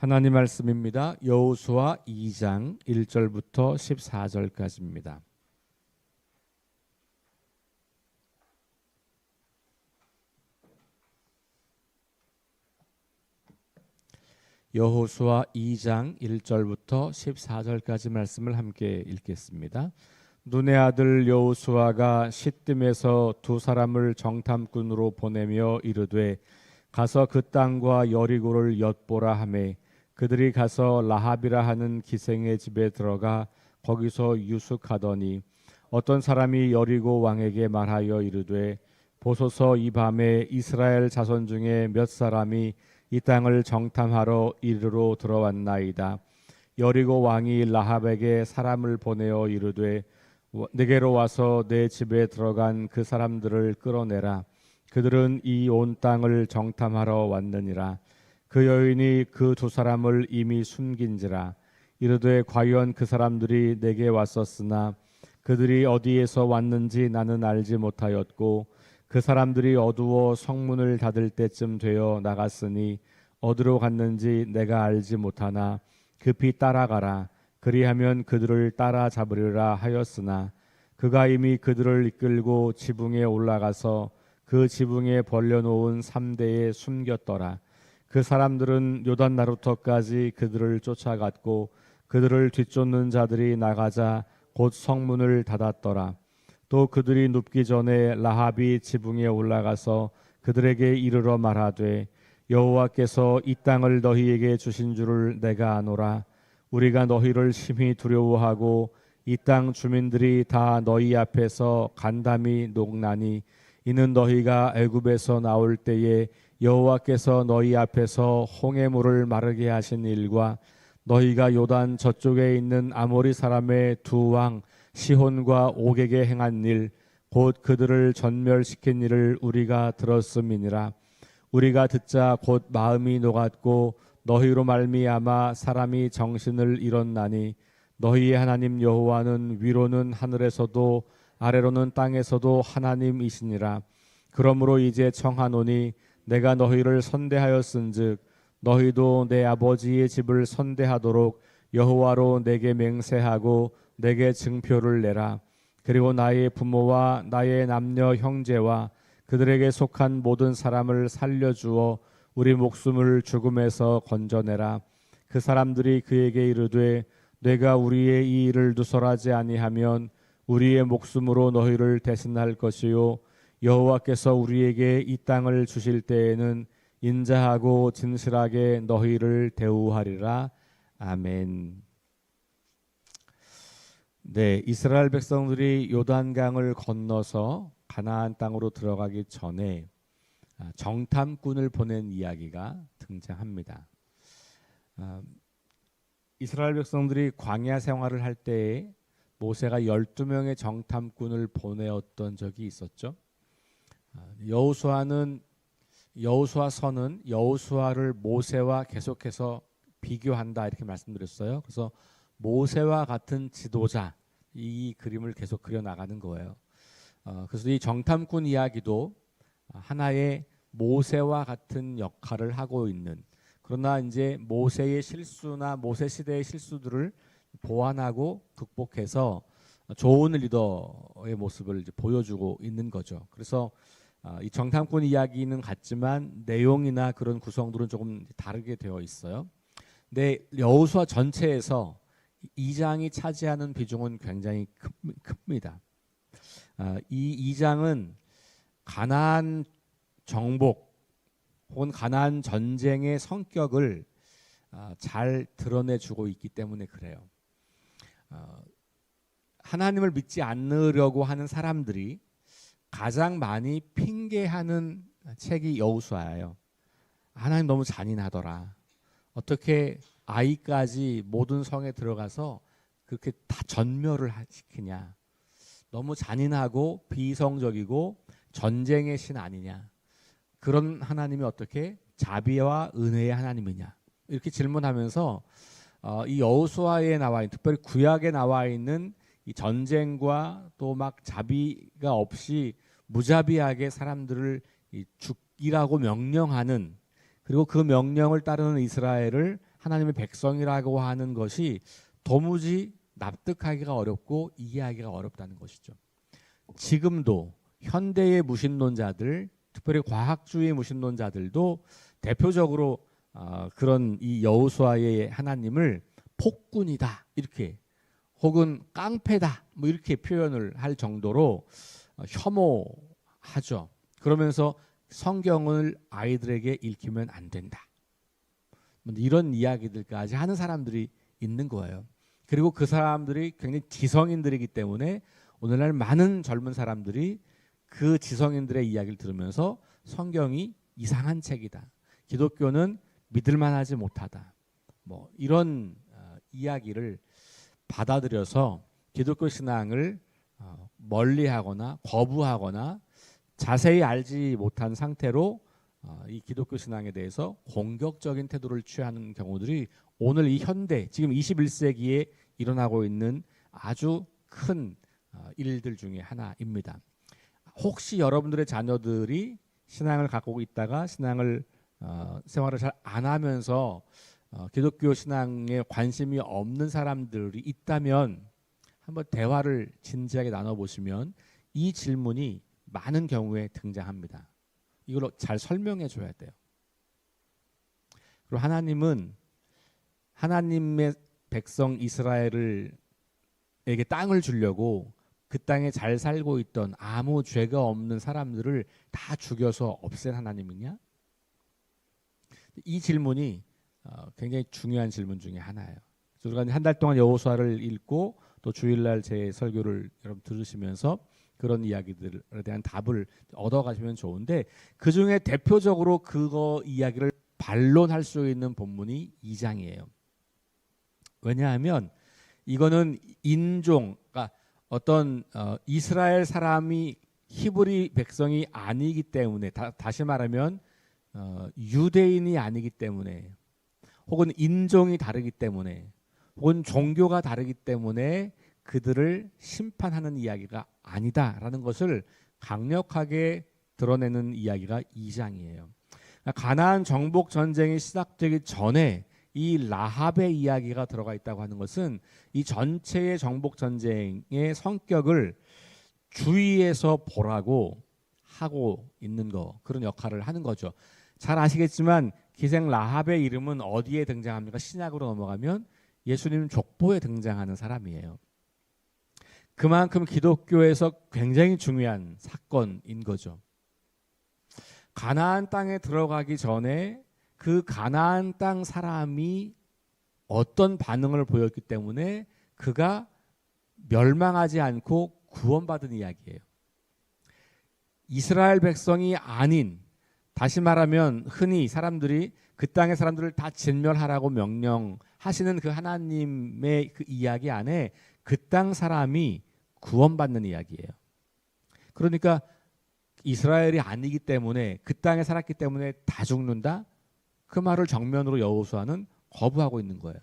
하나님 말씀입니다. 여호수아 2장 1절부터 14절까지입니다. 여호수아 2장 1절부터 14절까지 말씀을 함께 읽겠습니다. 눈의 아들 여호수아가 시뜸에서 두 사람을 정탐꾼으로 보내며 이르되 가서 그 땅과 여리고를 엿보라 하매 그들이 가서 라합이라 하는 기생의 집에 들어가 거기서 유숙하더니 어떤 사람이 여리고 왕에게 말하여 이르되 보소서 이 밤에 이스라엘 자손 중에 몇 사람이 이 땅을 정탐하러 이리로 들어왔나이다. 여리고 왕이 라합에게 사람을 보내어 이르되 내게로 와서 내 집에 들어간 그 사람들을 끌어내라. 그들은 이 온 땅을 정탐하러 왔느니라. 그 여인이 그 두 사람을 이미 숨긴지라. 이르되 과연 그 사람들이 내게 왔었으나 그들이 어디에서 왔는지 나는 알지 못하였고 그 사람들이 어두워 성문을 닫을 때쯤 되어 나갔으니 어디로 갔는지 내가 알지 못하나 급히 따라가라. 그리하면 그들을 따라잡으리라 하였으나 그가 이미 그들을 이끌고 지붕에 올라가서 그 지붕에 벌려놓은 3대에 숨겼더라. 그 사람들은 요단 나루터까지 그들을 쫓아갔고 그들을 뒤쫓는 자들이 나가자 곧 성문을 닫았더라. 또 그들이 눕기 전에 라합이 지붕에 올라가서 그들에게 이르러 말하되 여호와께서 이 땅을 너희에게 주신 줄을 내가 아노라. 우리가 너희를 심히 두려워하고 이 땅 주민들이 다 너희 앞에서 간담이 녹나니 이는 너희가 애굽에서 나올 때에 여호와께서 너희 앞에서 홍해물을 마르게 하신 일과 너희가 요단 저쪽에 있는 아모리 사람의 두 왕 시혼과 옥에게 행한 일 곧 그들을 전멸시킨 일을 우리가 들었음이니라. 우리가 듣자 곧 마음이 녹았고 너희로 말미암아 사람이 정신을 잃었나니 너희의 하나님 여호와는 위로는 하늘에서도 아래로는 땅에서도 하나님이시니라. 그러므로 이제 청하노니 내가 너희를 선대하였은즉 너희도 내 아버지의 집을 선대하도록 여호와로 내게 맹세하고 내게 증표를 내라. 그리고 나의 부모와 나의 남녀 형제와 그들에게 속한 모든 사람을 살려주어 우리 목숨을 죽음에서 건져내라. 그 사람들이 그에게 이르되 내가 우리의 이 일을 누설하지 아니하면 우리의 목숨으로 너희를 대신할 것이요 여호와께서 우리에게 이 땅을 주실 때에는 인자하고 진실하게 너희를 대우하리라. 아멘. 네, 이스라엘 백성들이 요단강을 건너서 가나안 땅으로 들어가기 전에 정탐꾼을 보낸 이야기가 등장합니다. 이스라엘 백성들이 광야 생활을 할 때에 모세가 12명의 정탐꾼을 보내었던 적이 있었죠. 여호수아서는 여호수아를 모세와 계속해서 비교한다 이렇게 말씀드렸어요. 그래서 모세와 같은 지도자 이 그림을 계속 그려나가는 거예요. 그래서 이 정탐꾼 이야기도 하나의 모세와 같은 역할을 하고 있는, 그러나 이제 모세의 실수나 모세 시대의 실수들을 보완하고 극복해서 좋은 리더의 모습을 이제 보여주고 있는 거죠. 그래서 이 정탐꾼 이야기는 같지만 내용이나 그런 구성들은 조금 다르게 되어 있어요. 근데 여호수아 전체에서 2장이 차지하는 비중은 굉장히 큽니다. 이 2장은 가나안 정복 혹은 가나안 전쟁의 성격을 잘 드러내주고 있기 때문에 그래요. 하나님을 믿지 않으려고 하는 사람들이 가장 많이 핑계하는 책이 여호수아예요. 하나님 너무 잔인하더라. 어떻게 아이까지 모든 성에 들어가서 그렇게 다 전멸을 시키냐. 너무 잔인하고 비이성적이고 전쟁의 신 아니냐. 그런 하나님이 어떻게 자비와 은혜의 하나님이냐. 이렇게 질문하면서 이 여호수아에 나와 있는, 특별히 구약에 나와 있는 이 전쟁과 또 막 자비가 없이 무자비하게 사람들을 죽이라고 명령하는, 그리고 그 명령을 따르는 이스라엘을 하나님의 백성이라고 하는 것이 도무지 납득하기가 어렵고 이해하기가 어렵다는 것이죠. 지금도 현대의 무신론자들, 특별히 과학주의 무신론자들도 대표적으로 그런 이 여호수아의 하나님을 폭군이다 이렇게, 혹은 깡패다 뭐 이렇게 표현을 할 정도로 혐오하죠. 그러면서 성경을 아이들에게 읽히면 안 된다, 이런 이야기들까지 하는 사람들이 있는 거예요. 그리고 그 사람들이 굉장히 지성인들이기 때문에 오늘날 많은 젊은 사람들이 그 지성인들의 이야기를 들으면서 성경이 이상한 책이다, 기독교는 믿을만하지 못하다, 뭐 이런 이야기를 받아들여서 기독교 신앙을 멀리하거나 거부하거나 자세히 알지 못한 상태로 이 기독교 신앙에 대해서 공격적인 태도를 취하는 경우들이 오늘 이 현대, 지금 21세기에 일어나고 있는 아주 큰 일들 중에 하나입니다. 혹시 여러분들의 자녀들이 신앙을 갖고 있다가 신앙을 생활을 잘 안 하면서 기독교 신앙에 관심이 없는 사람들이 있다면 한번 대화를 진지하게 나눠보시면 이 질문이 많은 경우에 등장합니다. 이걸 잘 설명해 줘야 돼요. 그리고 하나님은 하나님의 백성 이스라엘에게 땅을 주려고 그 땅에 잘 살고 있던 아무 죄가 없는 사람들을 다 죽여서 없앤 하나님이냐? 이 질문이 굉장히 중요한 질문 중에 하나예요. 우리가 한 달 동안 여호수아를 읽고 또 주일날 제 설교를 여러분 들으시면서 그런 이야기들에 대한 답을 얻어가시면 좋은데, 그 중에 대표적으로 그거 이야기를 반론할 수 있는 본문이 2장이에요. 왜냐하면 이거는 인종, 그러니까 어떤 이스라엘 사람이 히브리 백성이 아니기 때문에, 다시 말하면 유대인이 아니기 때문에, 혹은 인종이 다르기 때문에, 혹은 종교가 다르기 때문에 그들을 심판하는 이야기가 아니다라는 것을 강력하게 드러내는 이야기가 2장이에요. 가나안 정복 전쟁이 시작되기 전에 이 라합의 이야기가 들어가 있다고 하는 것은 이 전체의 정복 전쟁의 성격을 주위에서 보라고 하고 있는 거, 그런 역할을 하는 거죠. 잘 아시겠지만 기생 라합의 이름은 어디에 등장합니까? 신약으로 넘어가면 예수님 족보에 등장하는 사람이에요. 그만큼 기독교에서 굉장히 중요한 사건인 거죠. 가나안 땅에 들어가기 전에 그 가나안 땅 사람이 어떤 반응을 보였기 때문에 그가 멸망하지 않고 구원받은 이야기예요. 이스라엘 백성이 아닌, 다시 말하면 흔히 사람들이 그 땅의 사람들을 다 진멸하라고 명령하시는 그 하나님의 그 이야기 안에 그 땅 사람이 구원받는 이야기예요. 그러니까 이스라엘이 아니기 때문에, 그 땅에 살았기 때문에 다 죽는다? 그 말을 정면으로 여호수아는 거부하고 있는 거예요.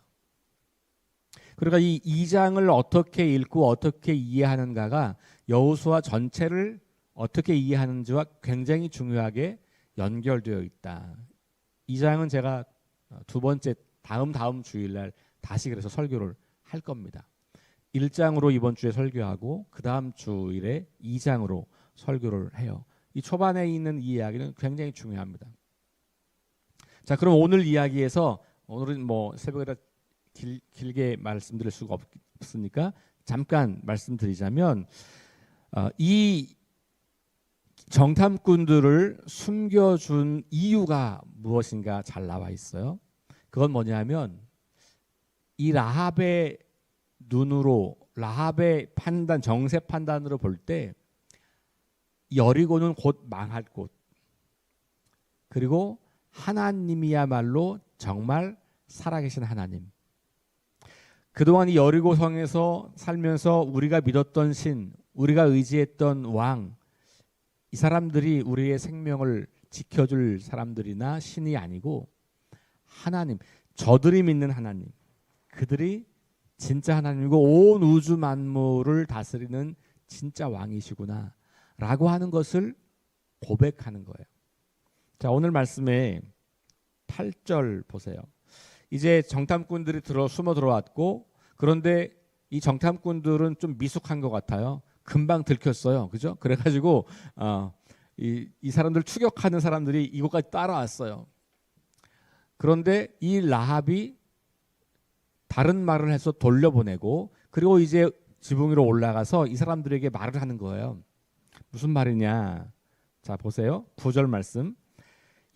그러니까 이 2장을 어떻게 읽고 어떻게 이해하는가가 여호수아 전체를 어떻게 이해하는지와 굉장히 중요하게 연결되어 있다. 2장은 제가 두 번째 다음 주일날 다시 그래서 설교를 할 겁니다. 1장으로 이번 주에 설교하고 그 다음 주일에 2장으로 설교를 해요. 이 초반에 있는 이 이야기는 굉장히 중요합니다. 자, 그럼 오늘 이야기에서, 오늘은 뭐 새벽에 길게 말씀드릴 수가 없으니까 잠깐 말씀드리자면, 이 정탐꾼들을 숨겨준 이유가 무엇인가 잘 나와 있어요. 그건 뭐냐면 이 라합의 눈으로, 라합의 판단, 정세 판단으로 볼 때 여리고는 곧 망할 곳, 그리고 하나님이야말로 정말 살아계신 하나님, 그동안 이 여리고 성에서 살면서 우리가 믿었던 신, 우리가 의지했던 왕, 이 사람들이 우리의 생명을 지켜줄 사람들이나 신이 아니고 하나님, 저들이 믿는 하나님, 그들이 진짜 하나님이고 온 우주 만물을 다스리는 진짜 왕이시구나 라고 하는 것을 고백하는 거예요. 자, 오늘 말씀에 8절 보세요. 이제 정탐꾼들이 숨어 들어왔고, 그런데 이 정탐꾼들은 좀 미숙한 것 같아요. 금방 들켰어요. 그죠? 그래가지고 이 사람들 추격하는 사람들이 이곳까지 따라왔어요. 그런데 이 라합이 다른 말을 해서 돌려보내고, 그리고 이제 지붕 위로 올라가서 이 사람들에게 말을 하는 거예요. 무슨 말이냐? 자, 보세요. 9절 말씀.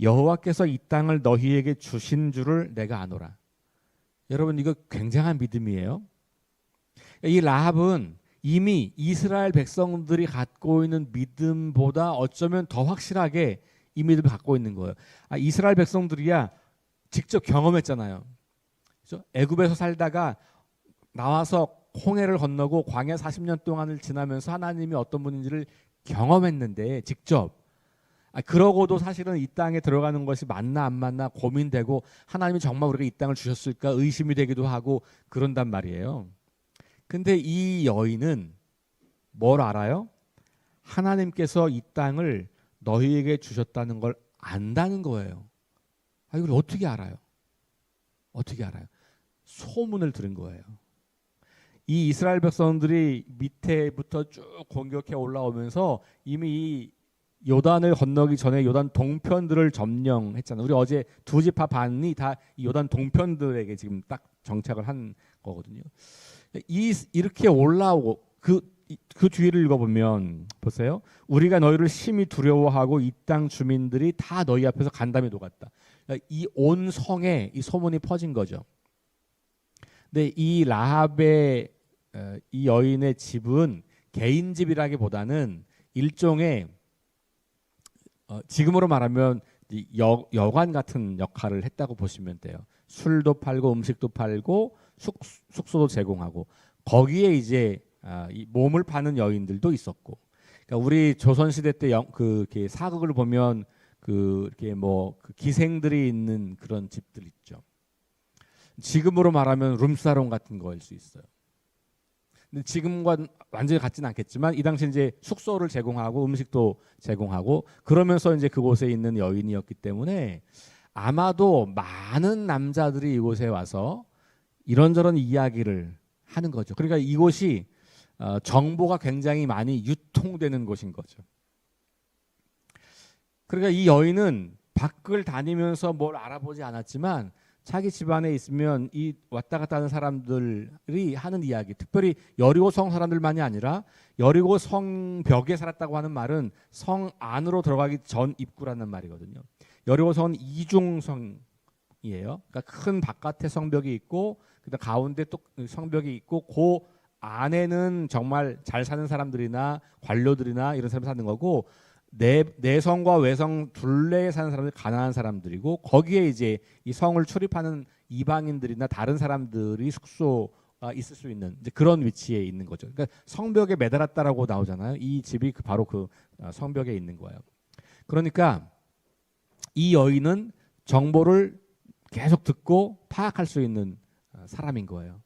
여호와께서 이 땅을 너희에게 주신 줄을 내가 아노라. 여러분, 이거 굉장한 믿음이에요. 이 라합은 이미 이스라엘 백성들이 갖고 있는 믿음보다 어쩌면 더 확실하게 이 믿음을 갖고 있는 거예요. 이스라엘 백성들이야 직접 경험했잖아요. 그렇죠? 애굽에서 살다가 나와서 홍해를 건너고 광야 40년 동안을 지나면서 하나님이 어떤 분인지를 경험했는데, 직접 그러고도 사실은 이 땅에 들어가는 것이 맞나 안 맞나 고민되고, 하나님이 정말 우리가 이 땅을 주셨을까 의심이 되기도 하고 그런단 말이에요. 근데 이 여인은 뭘 알아요? 하나님께서 이 땅을 너희에게 주셨다는 걸 안다는 거예요. 이걸 어떻게 알아요? 어떻게 알아요? 소문을 들은 거예요. 이 이스라엘 백성들이 밑에부터 쭉 공격해 올라오면서 이미 이 요단을 건너기 전에 요단 동편들을 점령했잖아요. 우리 어제 두 지파 반이 다 이 요단 동편들에게 지금 딱 정착을 한 거거든요. 이렇게 올라오고 그 뒤를 읽어보면 보세요. 우리가 너희를 심히 두려워하고 이 땅 주민들이 다 너희 앞에서 간담이 녹았다. 이 온 성에 이 소문이 퍼진 거죠. 근데 이 라합의 이 여인의 집은 개인 집이라기보다는 일종의 지금으로 말하면 여관 같은 역할을 했다고 보시면 돼요. 술도 팔고 음식도 팔고 숙소도 제공하고, 거기에 이제 이 몸을 파는 여인들도 있었고. 그러니까 우리 조선 시대 때 이렇게 사극을 보면 이렇게 그 기생들이 있는 그런 집들 있죠. 지금으로 말하면 룸사롱 같은 거일 수 있어요. 근데 지금과 완전히 같지는 않겠지만 이 당시 이제 숙소를 제공하고 음식도 제공하고 그러면서 이제 그곳에 있는 여인이었기 때문에 아마도 많은 남자들이 이곳에 와서 이런저런 이야기를 하는 거죠. 그러니까 이곳이 정보가 굉장히 많이 유통되는 곳인 거죠. 그러니까 이 여인은 밖을 다니면서 뭘 알아보지 않았지만 자기 집안에 있으면 이 왔다 갔다 하는 사람들이 하는 이야기, 특별히 여리고 성 사람들만이 아니라 여리고 성 벽에 살았다고 하는 말은 성 안으로 들어가기 전 입구라는 말이거든요. 여리고 성은 이중성이에요. 그러니까 큰 바깥에 성벽이 있고 그다음 가운데 또 성벽이 있고 그 안에는 정말 잘 사는 사람들이나 관료들이나 이런 사람이 사는 거고, 내성과 외성 둘레에 사는 사람들이 가난한 사람들이고, 거기에 이제 이 성을 출입하는 이방인들이나 다른 사람들이 숙소가 있을 수 있는 이제 그런 위치에 있는 거죠. 그러니까 성벽에 매달았다라고 나오잖아요. 이 집이 바로 그 성벽에 있는 거예요. 그러니까 이 여인은 정보를 계속 듣고 파악할 수 있는 사람인 거예요.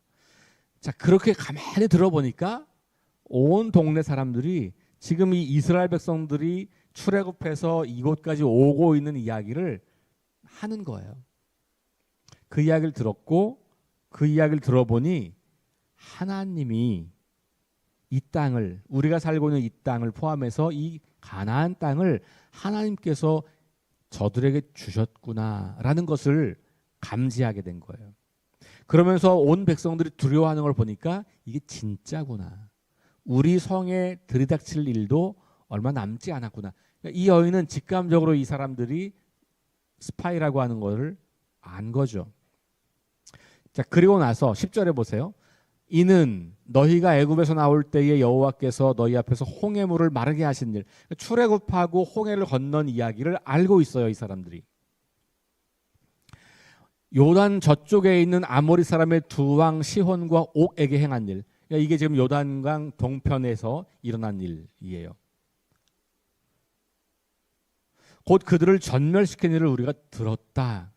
자, 그렇게 가만히 들어보니까 온 동네 사람들이 지금 이 이스라엘 백성들이 출애굽해서 이곳까지 오고 있는 이야기를 하는 거예요. 그 이야기를 들었고 그 이야기를 들어보니 하나님이 이 땅을, 우리가 살고 있는 이 땅을 포함해서 이 가나안 땅을 하나님께서 저들에게 주셨구나라는 것을 감지하게 된 거예요. 그러면서 온 백성들이 두려워하는 걸 보니까 이게 진짜구나. 우리 성에 들이닥칠 일도 얼마 남지 않았구나. 이 여인은 직감적으로 이 사람들이 스파이라고 하는 것을 안 거죠. 자, 그리고 나서 10절에 보세요. 이는 너희가 애굽에서 나올 때에 여호와께서 너희 앞에서 홍해물을 마르게 하신 일, 출애굽하고 홍해를 건넌 이야기를 알고 있어요, 이 사람들이. 요단 저쪽에 있는 아모리 사람의 두 왕 시혼과 옥에게 행한 일, 그러니까 이게 지금 요단강 동편에서 일어난 일이에요. 곧 그들을 전멸시킨 일을 우리가 들었다.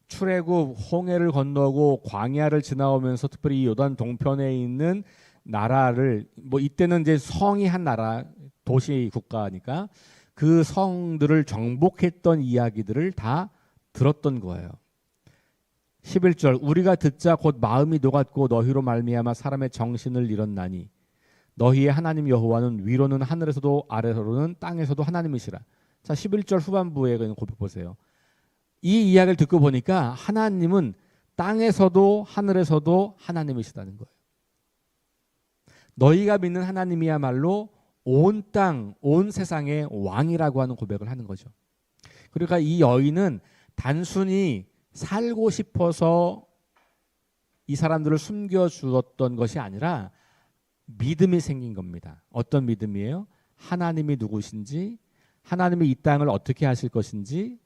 출애굽, 홍해를 건너고 광야를 지나오면서 특별히 이 요단 동편에 있는 나라를, 뭐 이때는 이제 성이 한 나라, 도시 국가니까 그 성들을 정복했던 이야기들을 다 들었던 거예요. 11절 우리가 듣자 곧 마음이 녹았고 너희로 말미암아 사람의 정신을 잃었나니 너희의 하나님 여호와는 위로는 하늘에서도 아래로는 땅에서도 하나님이시라. 자, 11절 후반부에 있는 고백 보세요. 이 이야기를 듣고 보니까 하나님은 땅에서도 하늘에서도 하나님이시다는 거예요. 너희가 믿는 하나님이야말로 온 땅, 온 세상의 왕이라고 하는 고백을 하는 거죠. 그러니까 이 여인은 단순히 살고 싶어서 이 사람들을 숨겨주었던 것이 아니라 믿음이 생긴 겁니다. 어떤 믿음이에요? 하나님이 누구신지, 하나님이 이 땅을 어떻게 하실 것인지,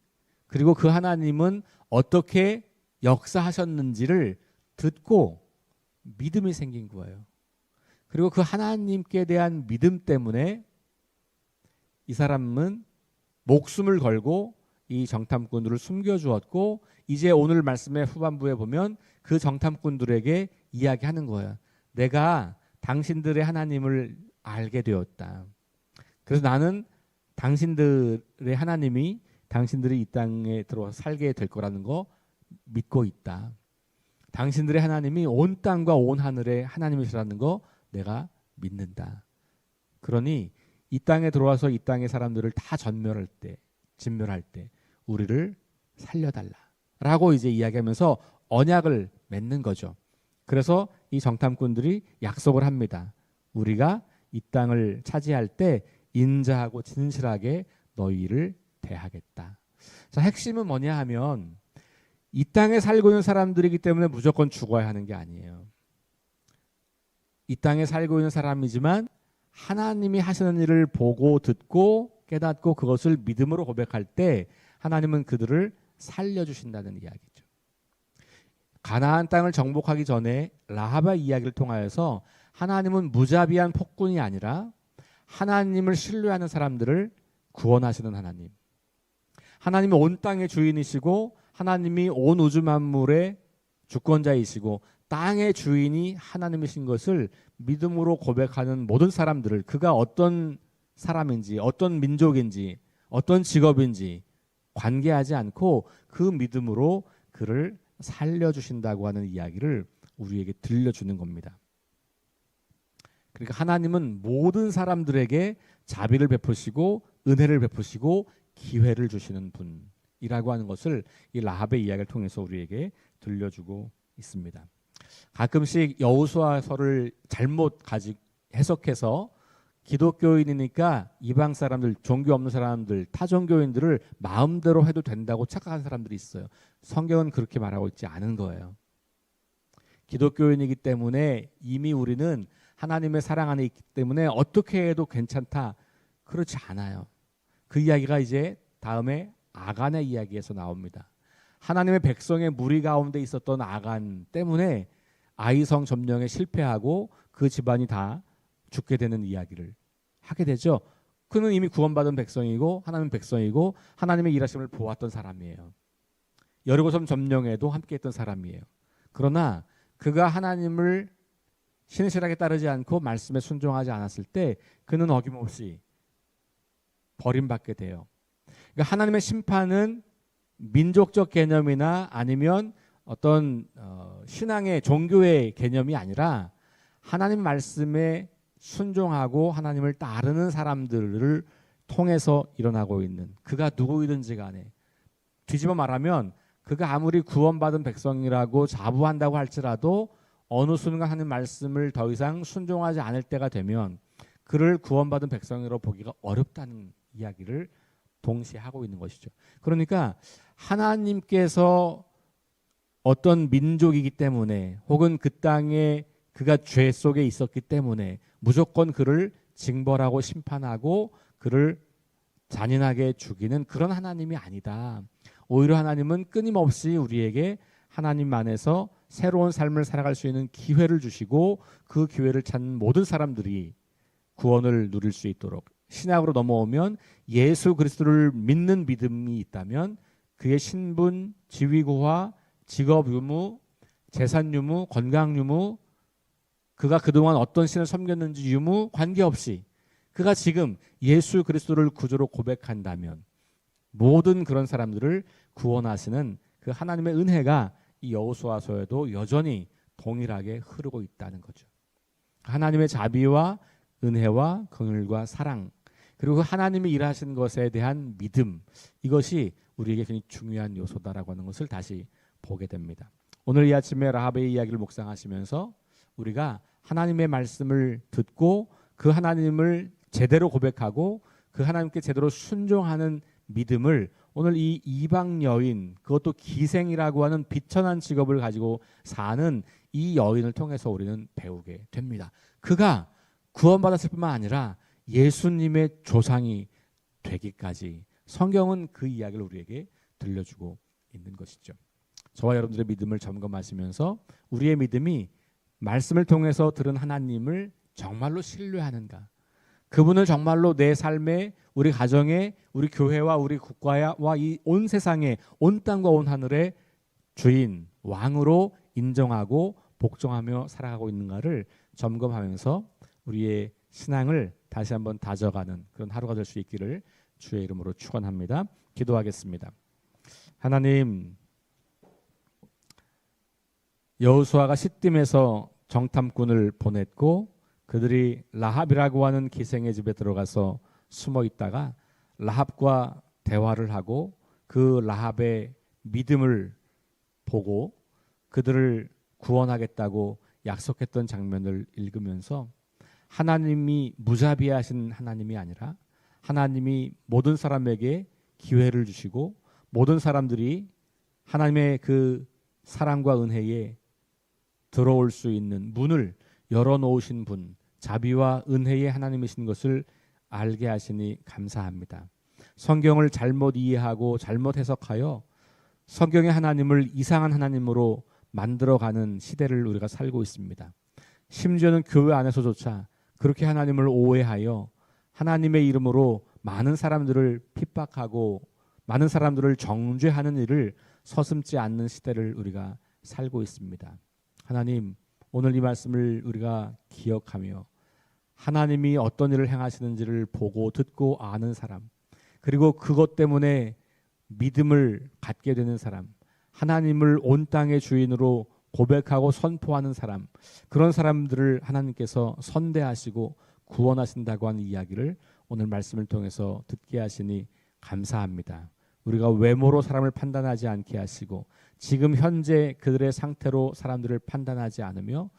그리고 그 하나님은 어떻게 역사하셨는지를 듣고 믿음이 생긴 거예요. 그리고 그 하나님께 대한 믿음 때문에 이 사람은 목숨을 걸고 이 정탐꾼들을 숨겨주었고, 이제 오늘 말씀의 후반부에 보면 그 정탐꾼들에게 이야기하는 거예요. 내가 당신들의 하나님을 알게 되었다. 그래서 나는 당신들의 하나님이 당신들이 이 땅에 들어와서 살게 될 거라는 거 믿고 있다. 당신들의 하나님이 온 땅과 온 하늘의 하나님이시라는 거 내가 믿는다. 그러니 이 땅에 들어와서 이 땅의 사람들을 다 진멸할 때 우리를 살려달라라고 이제 이야기하면서 언약을 맺는 거죠. 그래서 이 정탐꾼들이 약속을 합니다. 우리가 이 땅을 차지할 때 인자하고 진실하게 너희를 대하겠다. 자, 핵심은 뭐냐 하면 이 땅에 살고 있는 사람들이기 때문에 무조건 죽어야 하는 게 아니에요. 이 땅에 살고 있는 사람이지만 하나님이 하시는 일을 보고 듣고 깨닫고 그것을 믿음으로 고백할 때 하나님은 그들을 살려주신다는 이야기죠. 가나안 땅을 정복하기 전에 라합의 이야기를 통하여서 하나님은 무자비한 폭군이 아니라 하나님을 신뢰하는 사람들을 구원하시는 하나님. 하나님이 온 땅의 주인이시고 하나님이 온 우주 만물의 주권자이시고 땅의 주인이 하나님이신 것을 믿음으로 고백하는 모든 사람들을, 그가 어떤 사람인지 어떤 민족인지 어떤 직업인지 관계하지 않고 그 믿음으로 그를 살려주신다고 하는 이야기를 우리에게 들려주는 겁니다. 그러니까 하나님은 모든 사람들에게 자비를 베푸시고 은혜를 베푸시고 기회를 주시는 분이라고 하는 것을 이 라합의 이야기를 통해서 우리에게 들려주고 있습니다. 가끔씩 여호수아서를 잘못 해석해서 기독교인이니까 이방 사람들, 종교 없는 사람들, 타종교인들을 마음대로 해도 된다고 착각한 사람들이 있어요. 성경은 그렇게 말하고 있지 않은 거예요. 기독교인이기 때문에 이미 우리는 하나님의 사랑 안에 있기 때문에 어떻게 해도 괜찮다. 그렇지 않아요. 그 이야기가 이제 다음에 아간의 이야기에서 나옵니다. 하나님의 백성의 무리 가운데 있었던 아간 때문에 아이성 점령에 실패하고 그 집안이 다 죽게 되는 이야기를 하게 되죠. 그는 이미 구원받은 백성이고 하나님 백성이고 하나님의 일하심을 보았던 사람이에요. 여리고섬 점령에도 함께했던 사람이에요. 그러나 그가 하나님을 신실하게 따르지 않고 말씀에 순종하지 않았을 때 그는 어김없이 버림받게 돼요. 그러니까 하나님의 심판은 민족적 개념이나 아니면 어떤 신앙의 종교의 개념이 아니라 하나님 말씀에 순종하고 하나님을 따르는 사람들을 통해서 일어나고 있는, 그가 누구이든지 간에 뒤집어 말하면 그가 아무리 구원받은 백성이라고 자부한다고 할지라도 어느 순간 하나님 말씀을 더 이상 순종하지 않을 때가 되면 그를 구원받은 백성으로 보기가 어렵다는 이야기를 동시에 하고 있는 것이죠. 그러니까 하나님께서 어떤 민족이기 때문에 혹은 그 땅에 그가 죄 속에 있었기 때문에 무조건 그를 징벌하고 심판하고 그를 잔인하게 죽이는 그런 하나님이 아니다. 오히려 하나님은 끊임없이 우리에게 하나님 안에서 새로운 삶을 살아갈 수 있는 기회를 주시고 그 기회를 찾는 모든 사람들이 구원을 누릴 수 있도록, 신약으로 넘어오면 예수 그리스도를 믿는 믿음이 있다면 그의 신분, 지위고하, 직업 유무, 재산 유무, 건강 유무, 그가 그동안 어떤 신을 섬겼는지 유무 관계없이 그가 지금 예수 그리스도를 구주로 고백한다면 모든 그런 사람들을 구원하시는 그 하나님의 은혜가 이 여호수아서에도 여전히 동일하게 흐르고 있다는 거죠. 하나님의 자비와 은혜와 긍휼과 사랑, 그리고 하나님이 일하신 것에 대한 믿음, 이것이 우리에게 굉장히 중요한 요소다라고 하는 것을 다시 보게 됩니다. 오늘 이 아침에 라합의 이야기를 묵상하시면서 우리가 하나님의 말씀을 듣고 그 하나님을 제대로 고백하고 그 하나님께 제대로 순종하는 믿음을 오늘 이 이방 여인, 그것도 기생이라고 하는 비천한 직업을 가지고 사는 이 여인을 통해서 우리는 배우게 됩니다. 그가 구원받았을 뿐만 아니라 예수님의 조상이 되기까지 성경은 그 이야기를 우리에게 들려주고 있는 것이죠. 저와 여러분들의 믿음을 점검하시면서 우리의 믿음이 말씀을 통해서 들은 하나님을 정말로 신뢰하는가? 그분을 정말로 내 삶에, 우리 가정에, 우리 교회와 우리 국가와 이 온 세상에, 온 땅과 온 하늘의 주인, 왕으로 인정하고 복종하며 살아가고 있는가를 점검하면서 우리의 신앙을 다시 한번 다져가는 그런 하루가 될 수 있기를 주의 이름으로 축원합니다. 기도하겠습니다. 하나님, 여호수아가 시딤에서 정탐꾼을 보냈고 그들이 라합이라고 하는 기생의 집에 들어가서 숨어 있다가 라합과 대화를 하고 그 라합의 믿음을 보고 그들을 구원하겠다고 약속했던 장면을 읽으면서 하나님이 무자비하신 하나님이 아니라 하나님이 모든 사람에게 기회를 주시고 모든 사람들이 하나님의 그 사랑과 은혜에 들어올 수 있는 문을 열어놓으신 분, 자비와 은혜의 하나님이신 것을 알게 하시니 감사합니다. 성경을 잘못 이해하고 잘못 해석하여 성경의 하나님을 이상한 하나님으로 만들어가는 시대를 우리가 살고 있습니다. 심지어는 교회 안에서조차 그렇게 하나님을 오해하여 하나님의 이름으로 많은 사람들을 핍박하고 많은 사람들을 정죄하는 일을 서슴지 않는 시대를 우리가 살고 있습니다. 하나님, 오늘 이 말씀을 우리가 기억하며 하나님이 어떤 일을 행하시는지를 보고 듣고 아는 사람, 그리고 그것 때문에 믿음을 갖게 되는 사람, 하나님을 온 땅의 주인으로 고백하고 선포하는 사람, 그런 사람들을 하나님께서 선대하시고 구원하신다고 하는 이야기를 오늘 말씀을 통해서 듣게 하시니 감사합니다. 우리가 외모로 사람을 판단하지 않게 하시고 지금 현재 그들의 상태로 사람들을 판단하지 않으며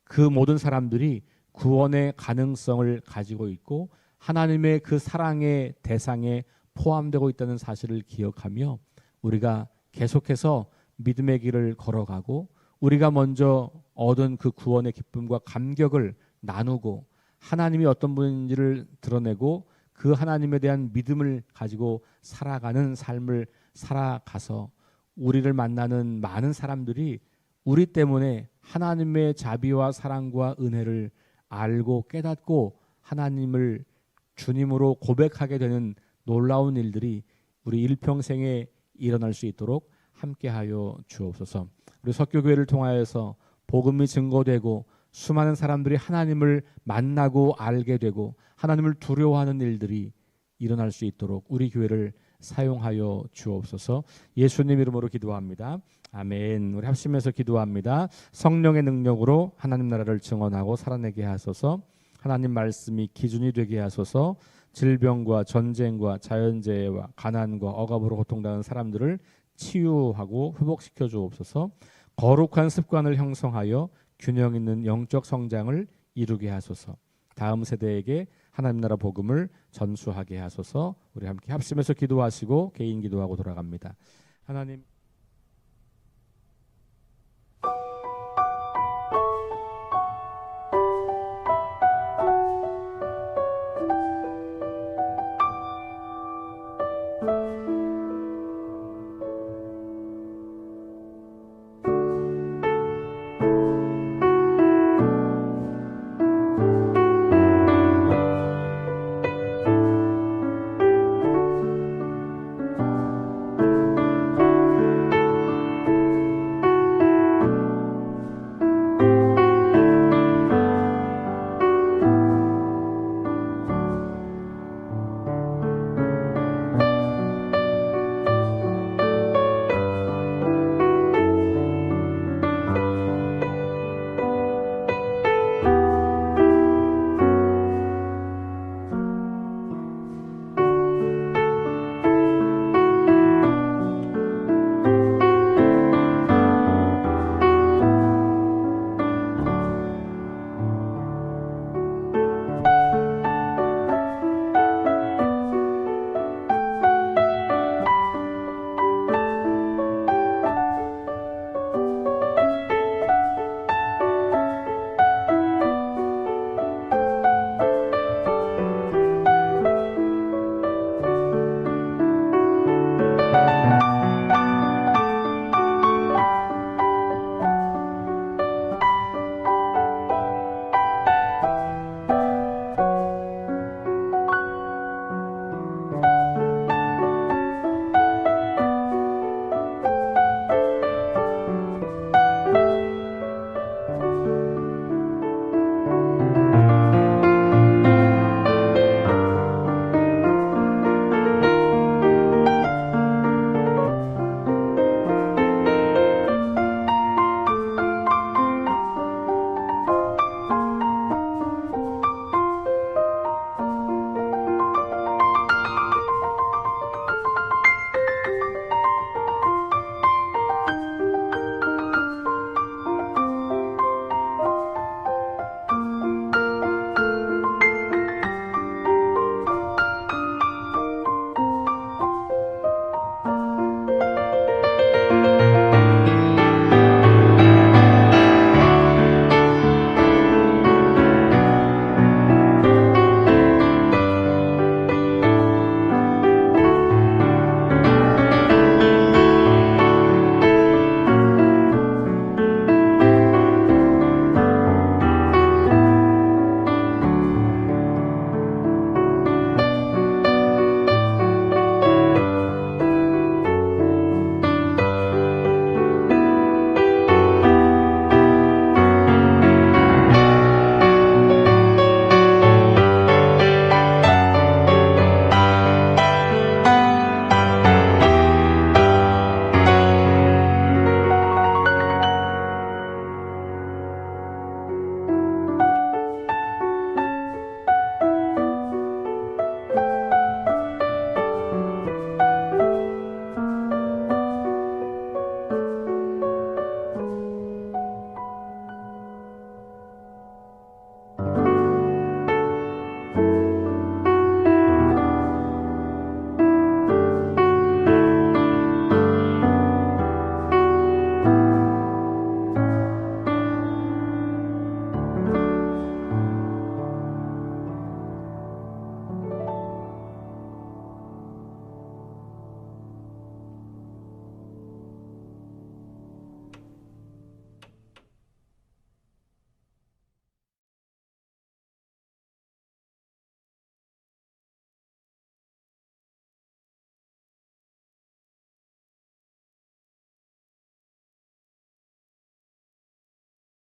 그 모든 사람들이 구원의 가능성을 가지고 있고 하나님의 그 사랑의 대상에 포함되고 있다는 사실을 기억하며 우리가 계속해서 믿음의 길을 걸어가고 우리가 먼저 얻은 그 구원의 기쁨과 감격을 나누고 하나님이 어떤 분인지를 드러내고 그 하나님에 대한 믿음을 가지고 살아가는 삶을 살아가서 우리를 만나는 많은 사람들이 우리 때문에 하나님의 자비와 사랑과 은혜를 알고 깨닫고 하나님을 주님으로 고백하게 되는 놀라운 일들이 우리 일평생에 일어날 수 있도록 함께하여 주옵소서. 우리 석교교회를 통하여서 복음이 증거되고 수많은 사람들이 하나님을 만나고 알게 되고 하나님을 두려워하는 일들이 일어날 수 있도록 우리 교회를 사용하여 주옵소서. 예수님 이름으로 기도합니다. 아멘. 우리 합심해서 기도합니다. 성령의 능력으로 하나님 나라를 증언하고 살아내게 하소서. 하나님 말씀이 기준이 되게 하소서. 질병과 전쟁과 자연재해와 가난과 억압으로 고통당하는 사람들을 치유하고 회복시켜 주옵소서. 거룩한 습관을 형성하여 균형 있는 영적 성장을 이루게 하소서. 다음 세대에게 하나님 나라 복음을 전수하게 하소서. 우리 함께 합심해서 기도하시고 개인 기도하고 돌아갑니다. 하나님